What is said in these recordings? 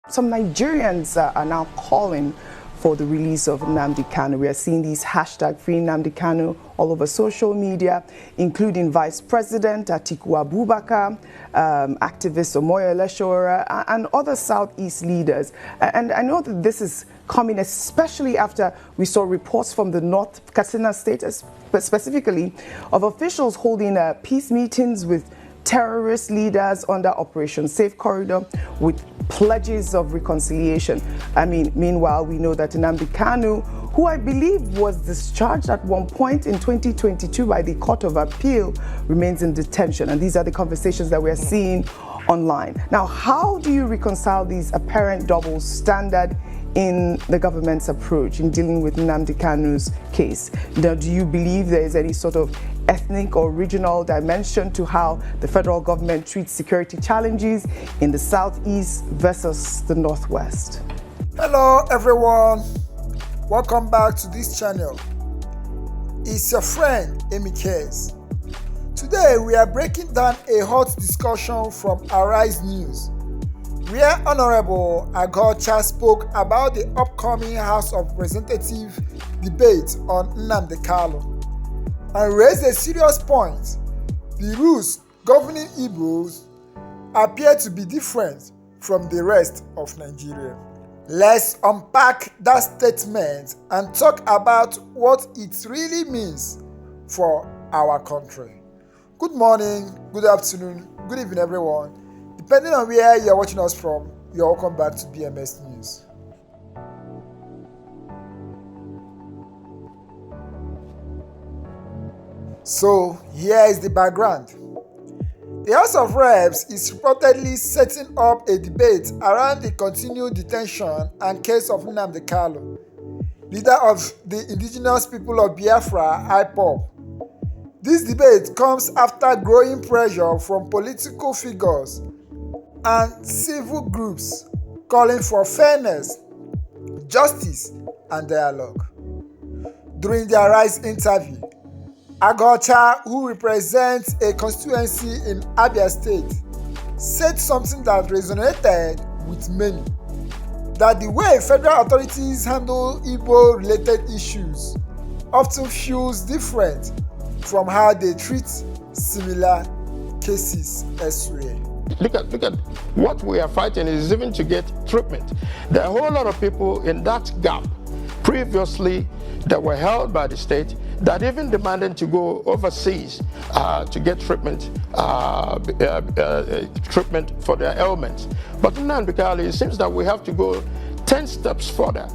Some Nigerians are now calling for the release of Nnamdi Kanu. We are seeing these hashtag free Nnamdi Kanu all over social media, including Vice President Atiku Abubakar, activist Omoyele Sowore, and other Southeast leaders. And I know that this is coming especially after we saw reports from the North Katsina state, specifically of officials holding peace meetings with terrorist leaders under Operation Safe Corridor with pledges of reconciliation. Meanwhile, we know that Nnamdi Kanu, who I believe was discharged at one point in 2022 by the Court of Appeal, remains in detention. And these are the conversations that we're seeing online. Now, how do you reconcile these apparent double standards in the government's approach in dealing with Nnamdi Kanu's case? Now, do you believe there is any sort of ethnic or regional dimension to how the federal government treats security challenges in the Southeast versus the Northwest? Hello everyone, welcome back to this channel. It's your friend Emmycares. Today we are breaking down a hot discussion from Arise News, where Honorable Aguocha spoke about the upcoming House of Representatives debate on Nnamdi Kanu and raised a serious point. The rules governing Igbos appear to be different from the rest of Nigeria. Let's unpack that statement and talk about what it really means for our country. Good morning, good afternoon, good evening everyone. Depending on where you're watching us from, you're welcome back to BMS News. So here is the background. The House of Reps is reportedly setting up a debate around the continued detention and case of Nnamdi Kanu, leader of the indigenous people of Biafra, IPOB. This debate comes after growing pressure from political figures and civil groups calling for fairness, justice, and dialogue. During the Arise interview, Aguocha, who represents a constituency in Abia State, said something that resonated with many, that the way federal authorities handle Igbo-related issues often feels different from how they treat similar cases elsewhere. Look at what we are fighting is even to get treatment. There are a whole lot of people in that gap previously that were held by the state that even demanded to go overseas to get treatment for their ailments. But Nnamdi Kanu, it seems that we have to go 10 steps further,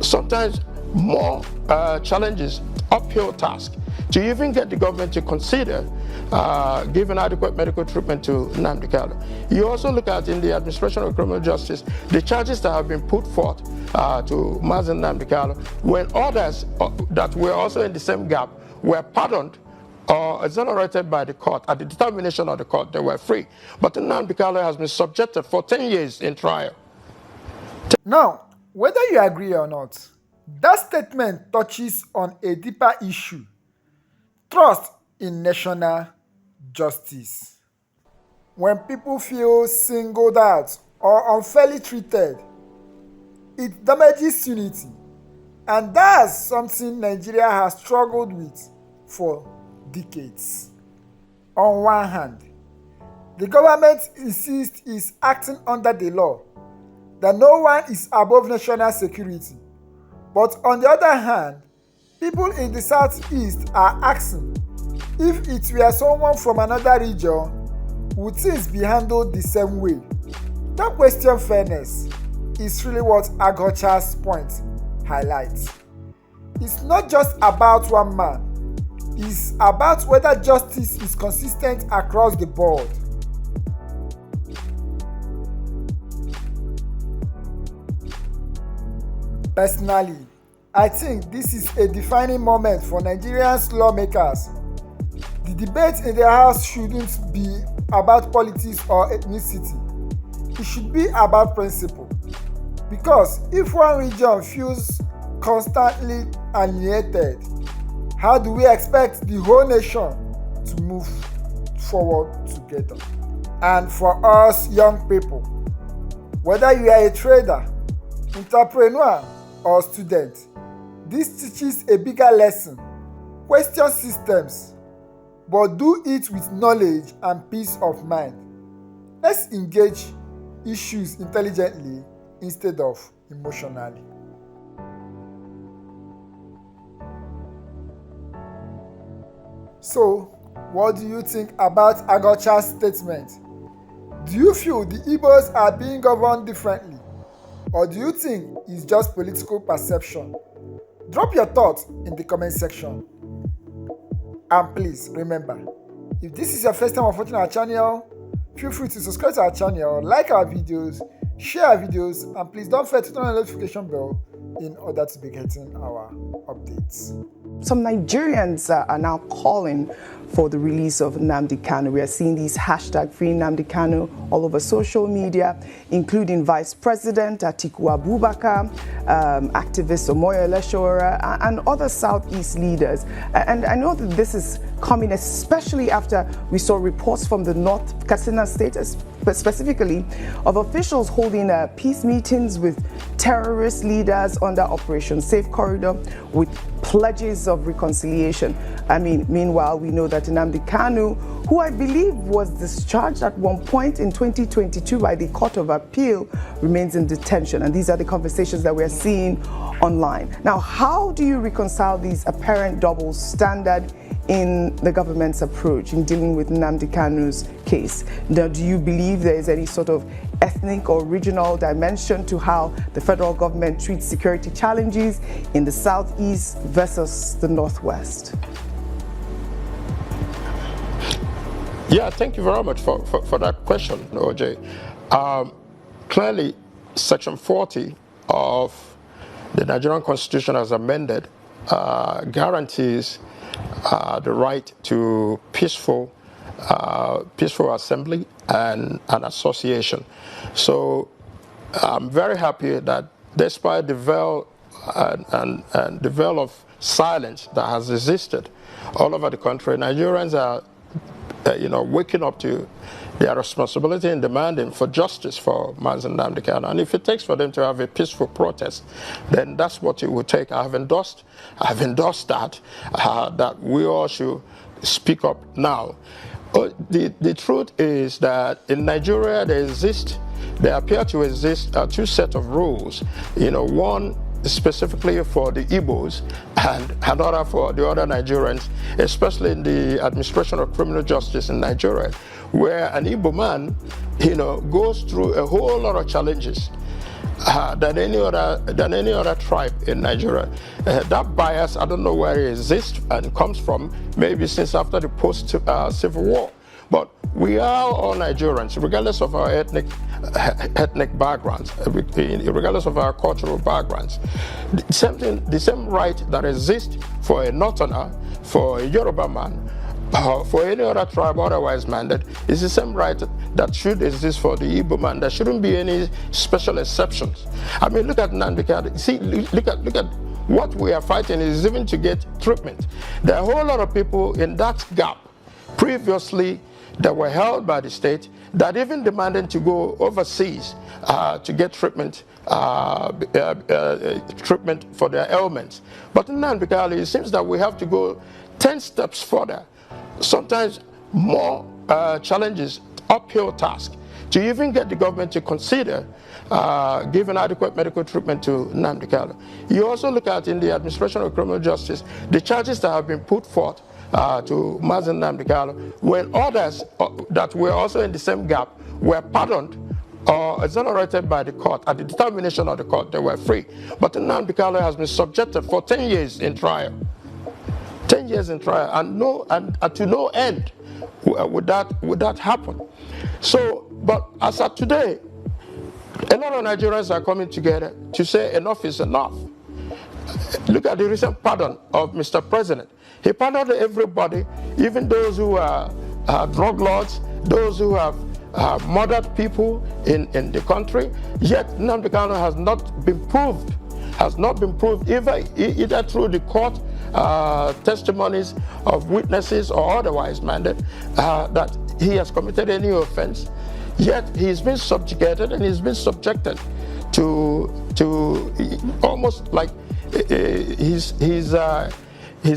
sometimes more challenges, uphill task, to even get the government to consider giving adequate medical treatment to Nnamdi Kanu. You also look at in the administration of criminal justice, the charges that have been put forth to Mazen Nnamdi Kanu, when others that were also in the same gap were pardoned or exonerated by the court. At the determination of the court, they were free. But Nnamdi Kanu has been subjected for 10 years in trial. Now, whether you agree or not, that statement touches on a deeper issue: trust in national justice. When people feel singled out or unfairly treated, it damages unity, and that's something Nigeria has struggled with for decades. On one hand, the government insists it's acting under the law, that no one is above national security. But on the other hand, people in the Southeast are asking if it were someone from another region, would things be handled the same way? That question fairness is really what Aguocha's point highlights. It's not just about one man, it's about whether justice is consistent across the board. Personally, I think this is a defining moment for Nigerians lawmakers. The debate in the House shouldn't be about politics or ethnicity. It should be about principle. Because if one region feels constantly alienated, how do we expect the whole nation to move forward together? And for us young people, Whether you are a trader, entrepreneur, or student, this teaches a bigger lesson. Question systems, but do it with knowledge and peace of mind. Let's engage issues intelligently instead of emotionally. So, what do you think about Aguocha's statement? Do you feel the Igbos are being governed differently? Or do you think it's just political perception? Drop your thoughts in the comment section. And please remember, if this is your first time of watching our channel, feel free to subscribe to our channel, like our videos, share our videos, and please don't forget to turn on the notification bell in order to be getting our updates. Some Nigerians are now calling for the release of Nnamdi Kanu. We are seeing these hashtag free Nnamdi Kanu all over social media, including Vice President Atiku Abubakar, activist Omoyo Eleshora, and other Southeast leaders. And I know that this is coming especially after we saw reports from the North Katsina State, specifically of officials holding peace meetings with terrorist leaders under Operation Safe Corridor with pledges of reconciliation. I mean, meanwhile, we know that Nnamdi Kanu, who I believe was discharged at one point in 2022 by the Court of Appeal, remains in detention. And these are the conversations that we're seeing online. Now, how do you reconcile these apparent double standard in the government's approach in dealing with Nnamdi Kanu's case? Now, do you believe there is any sort of ethnic or regional dimension to how the federal government treats security challenges in the Southeast versus the Northwest? Yeah, thank you very much for that question, OJ. Clearly, Section 40 of the Nigerian Constitution as amended guarantees the right to peaceful assembly and association. So I'm very happy that despite the veil and the veil of silence that has existed all over the country, Nigerians are waking up to their responsibility and demanding for justice for Nnamdi Kanu. And if it takes for them to have a peaceful protest, then that's what it would take. I've endorsed that we all should speak up now. The truth is that in Nigeria there appear to exist two sets of rules. One specifically for the Igbos and another for the other Nigerians, especially in the administration of criminal justice in Nigeria, where an Igbo man, goes through a whole lot of challenges than any other tribe in Nigeria. That bias, I don't know where it exists and comes from, maybe since after the post-Civil War. But we are all Nigerians, regardless of our ethnic backgrounds, regardless of our cultural backgrounds. The same right that exists for a Northerner, for a Yoruba man, for any other tribe otherwise minded, is the same right that should exist for the Igbo man. There shouldn't be any special exceptions. I mean, look at Nnamdi Kanu. See, look at what we are fighting is even to get treatment. There are a whole lot of people in that gap previously that were held by the state that even demanded to go overseas to get treatment for their ailments. But in Nnamdi Kanu, it seems that we have to go 10 steps further, sometimes more challenges, uphill task, to even get the government to consider giving adequate medical treatment to Nnamdi Kanu. You also look at in the administration of criminal justice, the charges that have been put forth to Nnamdi Kanu, when others that were also in the same gap were pardoned or exonerated by the court. At the determination of the court, they were free. But Nnamdi Kanu has been subjected for 10 years in trial. 10 years in trial, and to no end would that happen. So, but as of today, a lot of Nigerians are coming together to say enough is enough. Look at the recent pardon of Mr. President. He pardoned everybody, even those who are drug lords, those who have murdered people in the country. Yet Nnamdi Kanu has not been proved either through the court testimonies of witnesses or otherwise minded that he has committed any offense. Yet he's been subjugated and he's been subjected to almost like his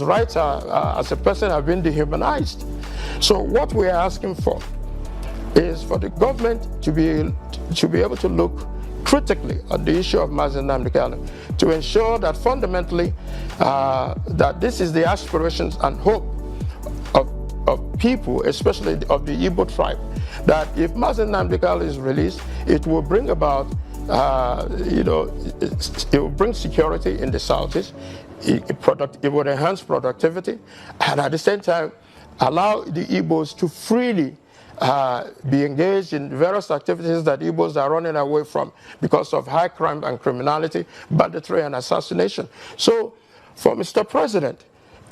rights as a person have been dehumanized. So what we are asking for is for the government to be able to look critically on the issue of Nnamdi Kanu, to ensure that fundamentally that this is the aspirations and hope of people, especially of the Igbo tribe, that if Nnamdi Kanu is released, it will bring about, it will bring security in the Southeast, it would enhance productivity, and at the same time, allow the Igbos to freely be engaged in various activities that Igbos are running away from because of high crime and criminality, banditry and assassination. So for Mr. President,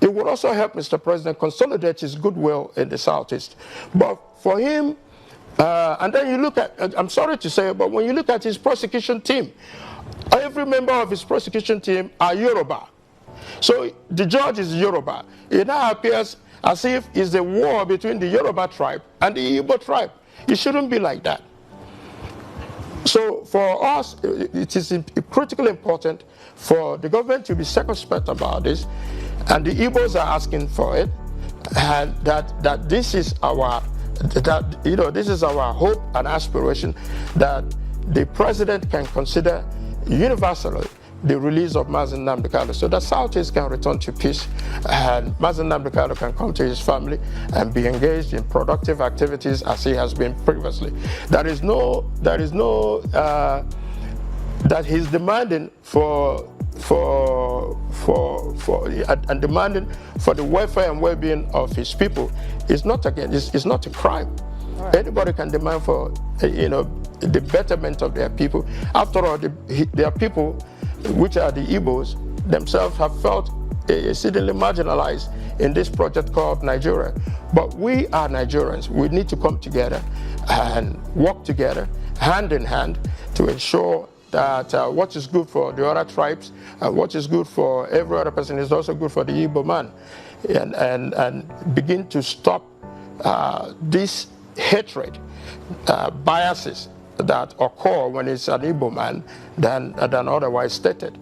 it would also help Mr. President consolidate his goodwill in the Southeast. But for him, and then you look at, I'm sorry to say, but when you look at his prosecution team, every member of his prosecution team are Yoruba. So the judge is Yoruba. It now appears as if it's a war between the Yoruba tribe and the Igbo tribe. It shouldn't be like that. So for us, it is critically important for the government to be circumspect about this, and the Igbos are asking for it, and that this is our this is our hope and aspiration, that the president can consider universally the release of Nnamdi Kanu, so that Southeast can return to peace and Nnamdi Kanu can come to his family and be engaged in productive activities as he has been previously. That he's demanding for and demanding for the welfare and well-being of his people is not, again, it's not a crime. Right. Anybody can demand for the betterment of their people. After all, their people, which are the Igbos, themselves have felt exceedingly marginalized in this project called Nigeria. But we are Nigerians. We need to come together and work together, hand in hand, to ensure that what is good for the other tribes and what is good for every other person is also good for the Igbo man, and begin to stop this hatred, biases that occur when it's an Igbo man than otherwise stated.